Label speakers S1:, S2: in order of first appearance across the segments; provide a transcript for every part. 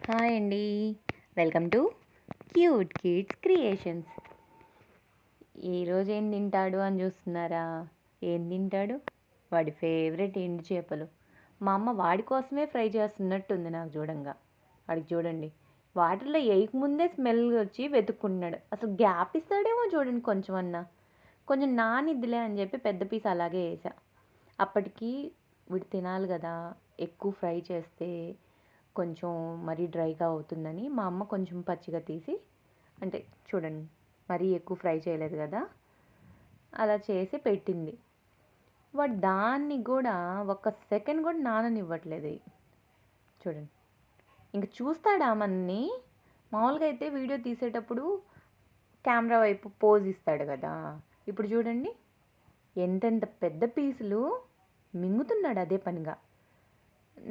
S1: Hi అండి. Welcome to cute kids creations. ఈరోజు ఏం తింటాడు అని చూస్తున్నారా? ఏం తింటాడు? వాడి ఫేవరెట్ ఎండు చేపలు. మా అమ్మ వాడి కోసమే ఫ్రై చేస్తున్నట్టుంది నాకు చూడంగా. వాడికి చూడండి, వాటర్లో వేయకముందే స్మెల్ వచ్చి వెతుక్కుంటున్నాడు. అసలు గ్యాప్ ఇస్తాడేమో చూడండి కొంచెం అన్నా. కొంచెం నానిద్దిలే అని చెప్పి పెద్ద పీస్ అలాగే వేసా. అప్పటికి వీడు తినాలి కదా, ఎక్కువ ఫ్రై చేస్తే కొంచెం మరీ డ్రైగా అవుతుందని మా అమ్మ కొంచెం పచ్చిగా తీసి, అంటే చూడండి మరీ ఎక్కువ ఫ్రై చేయలేదు కదా, అలా చేసి పెట్టింది. వాడు దాన్ని కూడా ఒక్క సెకండ్ కూడా నాననివ్వట్లేదు. చూడండి, ఇంక చూస్తాడా మనని? మామూలుగా అయితే వీడియో తీసేటప్పుడు కెమెరా వైపు పోజ్ ఇస్తాడు కదా, ఇప్పుడు చూడండి ఎంతెంత పెద్ద పీసులు మింగుతున్నాడు అదే పనిగా.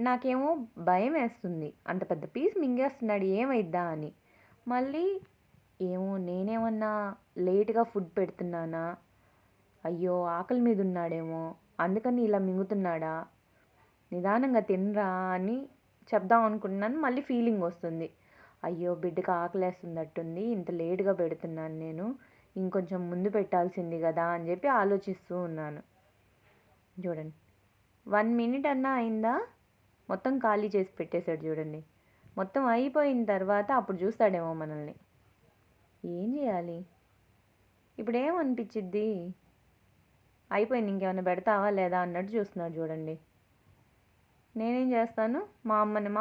S1: నాకేమో భయం వేస్తుంది, అంత పెద్ద పీస్ మింగేస్తున్నాడు ఏమైద్దా అని. మళ్ళీ ఏమో నేనేమన్నా లేట్గా ఫుడ్ పెడుతున్నానా, అయ్యో ఆకలి మీద ఉన్నాడేమో అందుకని ఇలా మింగుతున్నాడా, నిదానంగా తినరా అని చెప్దాం అనుకుంటున్నాను. మళ్ళీ ఫీలింగ్ వస్తుంది, అయ్యో బిడ్డకు ఆకలేస్తున్నట్టుంది, ఇంత లేట్గా పెడుతున్నాను నేను, ఇంకొంచెం ముందు పెట్టాల్సింది కదా అని చెప్పి ఆలోచిస్తూ ఉన్నాను. చూడండి, 1 మినిట్ అన్నా అయిందా, మొత్తం ఖాళీ చేసి పెట్టేశాడు చూడండి. మొత్తం అయిపోయిన తర్వాత అప్పుడు చూస్తాడేమో మనల్ని. ఏం చేయాలి ఇప్పుడు? ఏమనిపించిద్ది? అయిపోయింది, ఇంకేమైనా పెడతావా లేదా అన్నట్టు చూస్తున్నాడు చూడండి. నేనేం చేస్తాను, మా అమ్మని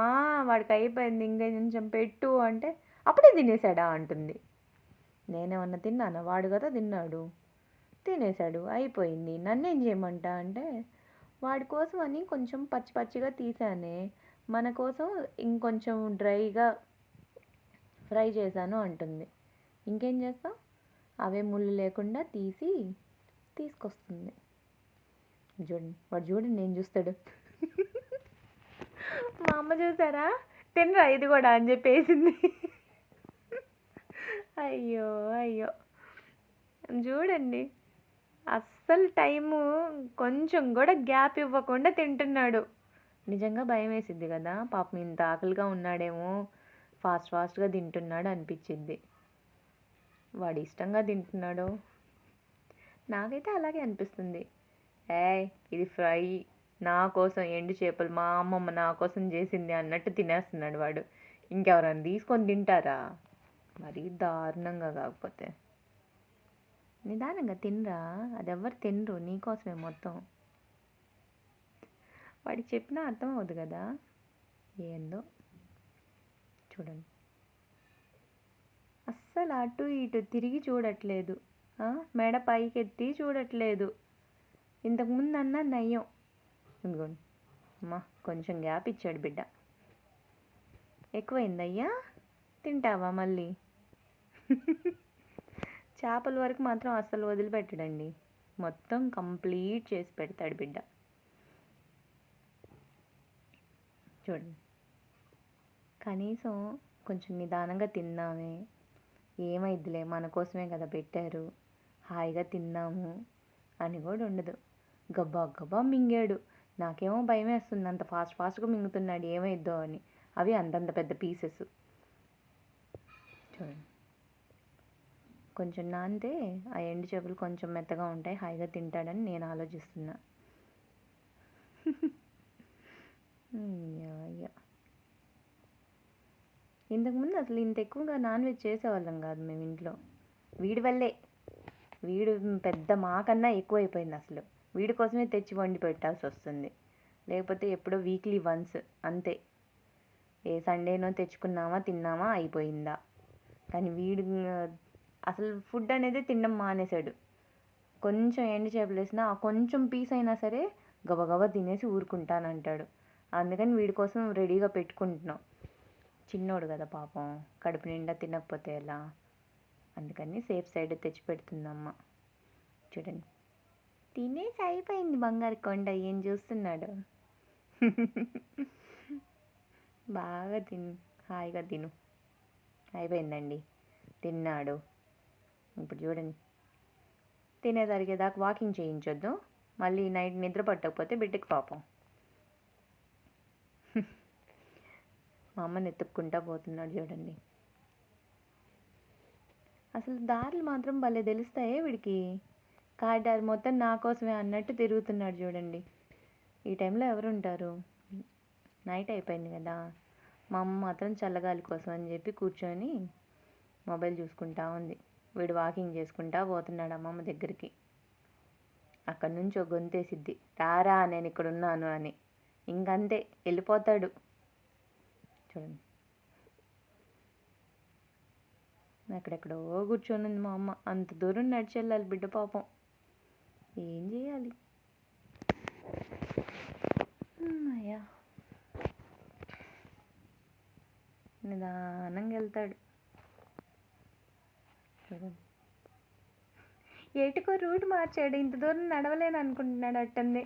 S1: వాడికి అయిపోయింది ఇంకా కొంచెం పెట్టు అంటే అప్పుడే తినేసాడా అంటుంది. నేనేమన్నా తిన్నానా? వాడు కదా తిన్నాడు, తినేశాడు, అయిపోయింది, నన్నేం చేయమంటా అంటే వాడి కోసం అని కొంచెం పచ్చి పచ్చిగా తీసానే, మన కోసం ఇంకొంచెం డ్రైగా ఫ్రై చేశాను అంటుంది. ఇంకేం చేస్తాం, అవే ముళ్ళు లేకుండా తీసి తీసుకొస్తుంది. చూడండి వాడు, చూడండి నేను చూస్తాడు. మా అమ్మ చూసారా, తినరా ఇది కూడా అని చెప్పేసింది. అయ్యో అయ్యో, చూడండి అస్సలు టైము కొంచెం కూడా గ్యాప్ ఇవ్వకుండా తింటున్నాడు. నిజంగా భయం వేసిద్ది కదా, పాపం ఇంత ఆకలిగా ఉన్నాడేమో, ఫాస్ట్గా తింటున్నాడు అనిపించిద్ది. వాడు ఇష్టంగా తింటున్నాడు, నాకైతే అలాగే అనిపిస్తుంది. ఇది ఫ్రై నా కోసం, ఎండు చేపలు మా అమ్మమ్మ నా కోసం చేసింది అన్నట్టు తినేస్తున్నాడు వాడు. ఇంకెవరైనా తీసుకొని తింటారా? మరీ దారుణంగా. కాకపోతే నిదానంగా తినరా, అది ఎవరు తినరు, నీకోసమే మొత్తం. వాడికి చెప్పినా అర్థం అవుతుంది కదా. ఏందో చూడండి, అస్సలు అటు ఇటు తిరిగి చూడట్లేదు, మెడ పైకెత్తి చూడట్లేదు. ఇంతకుముందు అన్నా నయ్యం. ఇదిగోండి అమ్మా, కొంచెం గ్యాప్ ఇచ్చాడు బిడ్డ. ఎక్కువైందయ్యా, తింటావా మళ్ళీ? చేపల వరకు మాత్రం అస్సలు వదిలిపెట్టడండి, మొత్తం కంప్లీట్ చేసి పెడతాడు బిడ్డ. చూడండి, కనీసం కొంచెం నిదానంగా తిందామే, ఏమైద్దిలే మన కోసమే కదా పెట్టారు, హాయిగా తిన్నాము అని కూడా ఉండదు. గబ్బా గబ్బా మింగాడు. నాకేమో భయం వేస్తుంది, అంత ఫాస్ట్గా మింగుతున్నాడు ఏమైద్దో అని. అవి అంతంత పెద్ద పీసెస్. చూడండి, కొంచెం నానితే ఆ ఎండు చేపలు కొంచెం మెత్తగా ఉంటాయి, హాయిగా తింటాడని నేను ఆలోచిస్తున్నా. అయ్యో, ఇంతకుముందు అసలు ఇంత ఎక్కువగా నాన్ వెజ్ చేసేవాళ్ళం కాదు మేము ఇంట్లో. వీడి వల్లే, వీడు పెద్ద మాకన్నా ఎక్కువైపోయింది అసలు. వీడి కోసమే తెచ్చి వండి పెట్టాల్సి వస్తుంది, లేకపోతే ఎప్పుడో వీక్లీ వన్స్ అంతే. ఏ సండేనో తెచ్చుకున్నామా తిన్నామా అయిపోయిందా. కానీ వీడు అసలు ఫుడ్ అనేది తినడం మానేశాడు. కొంచెం ఎండు చేపలు వేసినా ఆ కొంచెం పీస్ అయినా సరే గబగబా తినేసి ఊరుకుంటానంటాడు. అందుకని వీడి కోసం రెడీగా పెట్టుకుంటున్నాం. చిన్నోడు కదా పాపం, కడుపు నిండా తినకపోతే ఎలా, అందుకని సేఫ్ సైడ్ తెచ్చి పెడుతుందమ్మ. చూడండి, తినేసి అయిపోయింది బంగారు కొండ, ఏం చూస్తున్నాడు. బాగా హాయిగా తిను. అయిపోయిందండి, తిన్నాడు. ఇప్పుడు చూడండి, తినేసరిగేదాకా వాకింగ్ చేయించొద్దు, మళ్ళీ నైట్ నిద్ర పట్టకపోతే బిడ్డకి పాపం. మా అమ్మని ఎత్తుక్కుంటా పోతున్నాడు చూడండి. అసలు దారులు మాత్రం భలే తెలుస్తాయే వీడికి. కారిడార్ మొత్తం నా కోసమే అన్నట్టు తిరుగుతున్నాడు చూడండి. ఈ టైంలో ఎవరు ఉంటారు? నైట్ అయిపోయింది కదా. మా అమ్మ మాత్రం చల్లగాలి కోసం అని చెప్పి కూర్చొని మొబైల్ చూసుకుంటా ఉంది. వీడు వాకింగ్ చేసుకుంటా పోతున్నాడు అమ్మమ్మ దగ్గరికి. అక్కడి నుంచి ఒక గొంతేసిద్ది, రారా నేను ఇక్కడ ఉన్నాను అని. ఇంకంతే, వెళ్ళిపోతాడు చూడండి. ఎక్కడెక్కడో కూర్చొని ఉంది మా అమ్మ. అంత దూరం నడిచి వెళ్ళాలి బిడ్డ పాపం. ఏం చేయాలి? అయ్యా, నిదానంగా వెళ్తాడు చూడండి. ఏటికో రూట్ మార్చాడు. ఇంత దూరం నడవలేను అనుకుంటున్నాడు అట్టంది.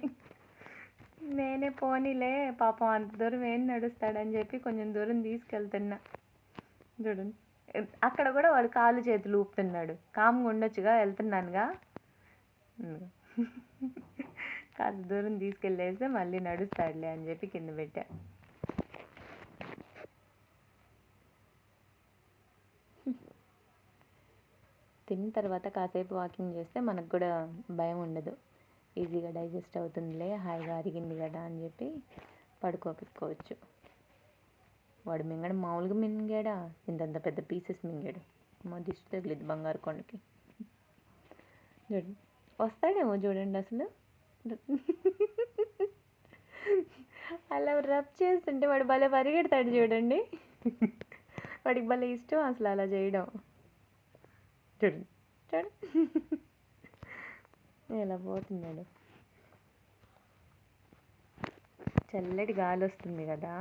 S1: నేనే పోనీలే పాపం అంత దూరం ఏం నడుస్తాడని చెప్పి కొంచెం దూరం తీసుకెళ్తున్నా చూడండి. అక్కడ కూడా వాడు కాళ్ళు చేతులు ఊపుతున్నాడు. కామ్గా ఉండొచ్చుగా, వెళ్తున్నానుగా. కాస్త దూరం తీసుకెళ్ళేస్తే మళ్ళీ నడుస్తాడులే అని చెప్పి కింద పెట్టా. తిన్న తర్వాత కాసేపు వాకింగ్ చేస్తే మనకు కూడా భయం ఉండదు. ఈజీగా డైజెస్ట్ అవుతుందిలే, హాయిగా అరిగింది కదా అని చెప్పి పడుకోపెట్టుకోవచ్చు. వాడు మింగడం మామూలుగా మింగాడా, ఇంతంత పెద్ద పీసెస్ మింగాడు. మా దిష్టి తగిలిద్ది బంగారు కొండకి. చూడండి, వస్తాడేమో చూడండి అసలు. అలా రబ్ చేస్తుంటే వాడు భలే పరిగెడతాడు చూడండి. వాడికి భలే ఇష్టం అసలు అలా చేయడం. చూడండి చూడండి ఎలా పోతున్నాడు. చల్లటి గాలి వస్తుంది కదా,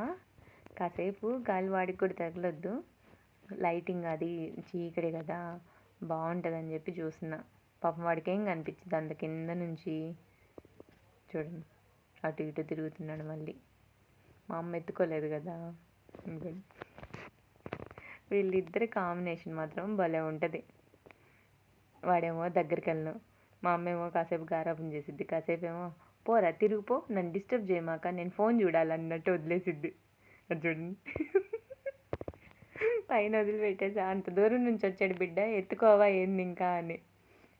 S1: కాసేపు గాలి వాడికి కూడా తగలొద్దు. లైటింగ్ అది చీకటి కదా, బాగుంటుందని చెప్పి చూస్తున్నా. పాపం వాడికి ఏం కనిపించింది అంత కింద నుంచి. చూడండి, అటు ఇటు తిరుగుతున్నాడు. మళ్ళీ మా అమ్మ ఎత్తుకోలేదు కదా. వీళ్ళిద్దరి కాంబినేషన్ మాత్రం భలే ఉంటుంది. వాడేమో దగ్గరికి వెళ్ళను, మా అమ్మ ఏమో కాసేపు గారాబం చేసిద్ది. కాసేపు ఏమో పోరా తిరిగిపో, నన్ను డిస్టర్బ్ చేయమాక, నేను ఫోన్ చూడాలన్నట్టు వదిలేసిద్ది. అది చూడండి, పైన వదిలిపెట్టేసి అంత దూరం నుంచి వచ్చాడు బిడ్డ, ఎత్తుకోవా ఏంది ఇంకా అని.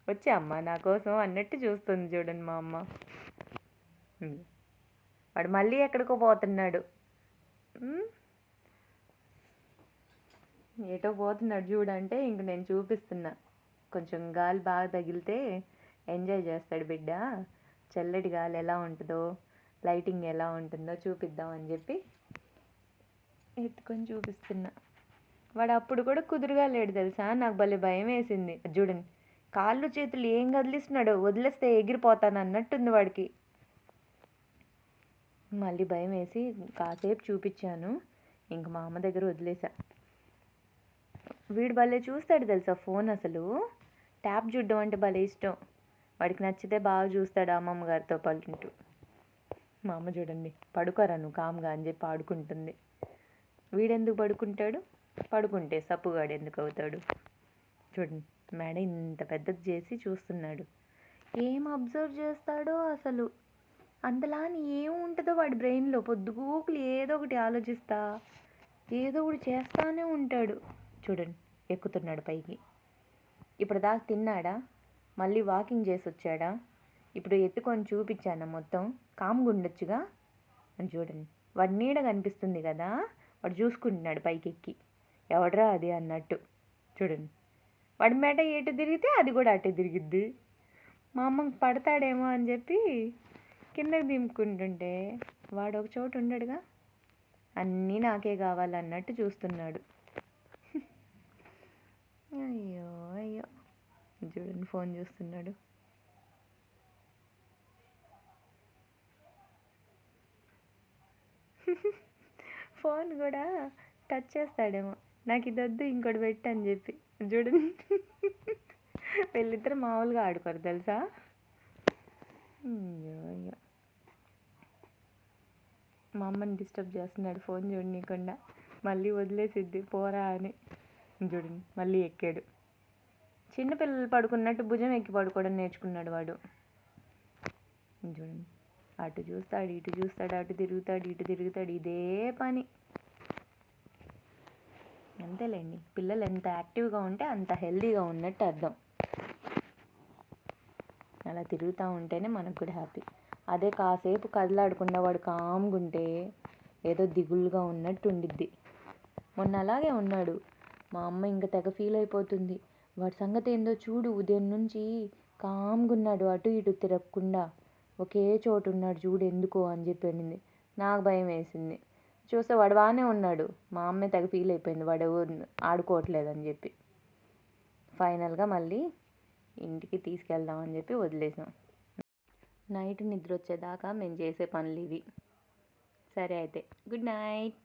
S1: వచ్చి అమ్మ నా కోసం అన్నట్టు చూస్తుంది చూడండి మా అమ్మ. వాడు మళ్ళీ ఎక్కడికో పోతున్నాడు. ఏటో పోతున్నాడు చూడంటే ఇంక నేను చూపిస్తున్నా. కొంచెం గాలి బాగా తగిలితే ఎంజాయ్ చేస్తాడు బిడ్డ. చల్లటి గాలి ఎలా ఉంటుందో, లైటింగ్ ఎలా ఉంటుందో చూపిద్దామని చెప్పి ఎత్తుకొని చూపిస్తున్నా. వాడు అప్పుడు కూడా కుదురుగా లేడు తెలుసా, నాకు భలే భయం వేసింది. చూడండి, కాళ్ళు చేతులు ఏం కదిలిస్తున్నాడో, వదిలేస్తే ఎగిరిపోతాను అన్నట్టుంది వాడికి. మళ్ళీ భయం వేసి కాసేపు చూపించాను, ఇంక మా అమ్మ దగ్గర వదిలేసా. వీడు భలే చూస్తాడు తెలుసా ఫోన్. అసలు ట్యాబ్ చూడడం అంటే భలే ఇష్టం. వాడికి నచ్చితే బాగా చూస్తాడు అమ్మమ్మ గారితో పాటు. మా అమ్మ చూడండి, పడుకోరా నువ్వు కామ్గా అని చెప్పి ఆడుకుంటుంది. వీడెందుకు పడుకుంటాడు? పడుకుంటే సప్పుగాడు ఎందుకు అవుతాడు? చూడండి, మేడ ఇంత పెద్దది చేసి చూస్తున్నాడు. ఏం అబ్జర్వ్ చేస్తాడో అసలు. అంతలాని ఏముంటుందో వాడి బ్రెయిన్లో. పొద్దుగూకులు ఏదో ఒకటి ఆలోచిస్తా, ఏదో ఒకటి చేస్తానే ఉంటాడు. చూడండి, ఎక్కుతున్నాడు పైకి. ఇప్పుడు దాకా తిన్నాడా? మళ్ళీ వాకింగ్ చేసి వచ్చాడా? ఇప్పుడు ఎత్తుకొని చూపించాను మొత్తం. కామ్గా ఉండొచ్చుగా అని చూడండి. వాడి నీడ కనిపిస్తుంది కదా, వాడు చూసుకుంటున్నాడు పైకి ఎక్కి. ఎవడరా అది అన్నట్టు. చూడండి, వాడి మేట ఎటు తిరిగితే అది కూడా అటే తిరిగిద్ది. మా అమ్మకి పడతాడేమో అని చెప్పి కిందకి దింపుకుంటుంటే వాడు ఒక చోటు ఉండడుగా, అన్నీ నాకే కావాలన్నట్టు చూస్తున్నాడు. అయ్యో అయ్యో, చూడండి ఫోన్ చూస్తున్నాడు. ఫోన్ కూడా టచ్ చేస్తాడేమో, నాకు ఇది వద్దు ఇంకోటి పెట్టు అని చెప్పి. చూడండి, వీళ్ళిద్దరు మామూలుగా ఆడుకోరు తెలుసా. అయ్యో అయ్యో, మా అమ్మని డిస్టర్బ్ చేస్తున్నాడు ఫోన్ చూడనీయకుండా. మళ్ళీ వదిలేసిద్ది పోరా అని. చూడండి, మళ్ళీ ఎక్కాడు. చిన్నపిల్లలు పడుకున్నట్టు భుజం ఎక్కి పడుకోవడం నేర్చుకున్నాడు వాడు. చూడండి, అటు చూస్తాడు, ఇటు చూస్తాడు, అటు తిరుగుతాడు, ఇటు తిరుగుతాడు, ఇదే పని. అంతేలేండి, పిల్లలు ఎంత యాక్టివ్గా ఉంటే అంత హెల్తీగా ఉన్నట్టు అర్థం. అలా తిరుగుతూ ఉంటేనే మనకు కూడా హ్యాపీ. అదే కాసేపు కదలాడకుండా వాడు కామ్గా ఉంటే ఏదో దిగులుగా ఉన్నట్టు ఉండిద్ది. మొన్న అలాగే ఉన్నాడు. మా అమ్మ ఇంకా తెగ ఫీల్ అయిపోతుంది. వాడి సంగతి ఏందో చూడు, ఉదయం నుంచి కామ్గా ఉన్నాడు, అటు ఇటు తిరగకుండా ఒకే చోటు ఉన్నాడు చూడు ఎందుకో అని చెప్పి అనింది. నాకు భయం వేసింది. చూస్తే వాడు బాగానే ఉన్నాడు. మా అమ్మే తెగ ఫీల్ అయిపోయింది వాడు ఆడుకోవట్లేదని చెప్పి. ఫైనల్గా మళ్ళీ ఇంటికి తీసుకెళ్దామని చెప్పి వదిలేసాం. నైట్ నిద్ర వచ్చేదాకా మేము చేసే పనులు ఇవి. సరే అయితే, గుడ్ నైట్.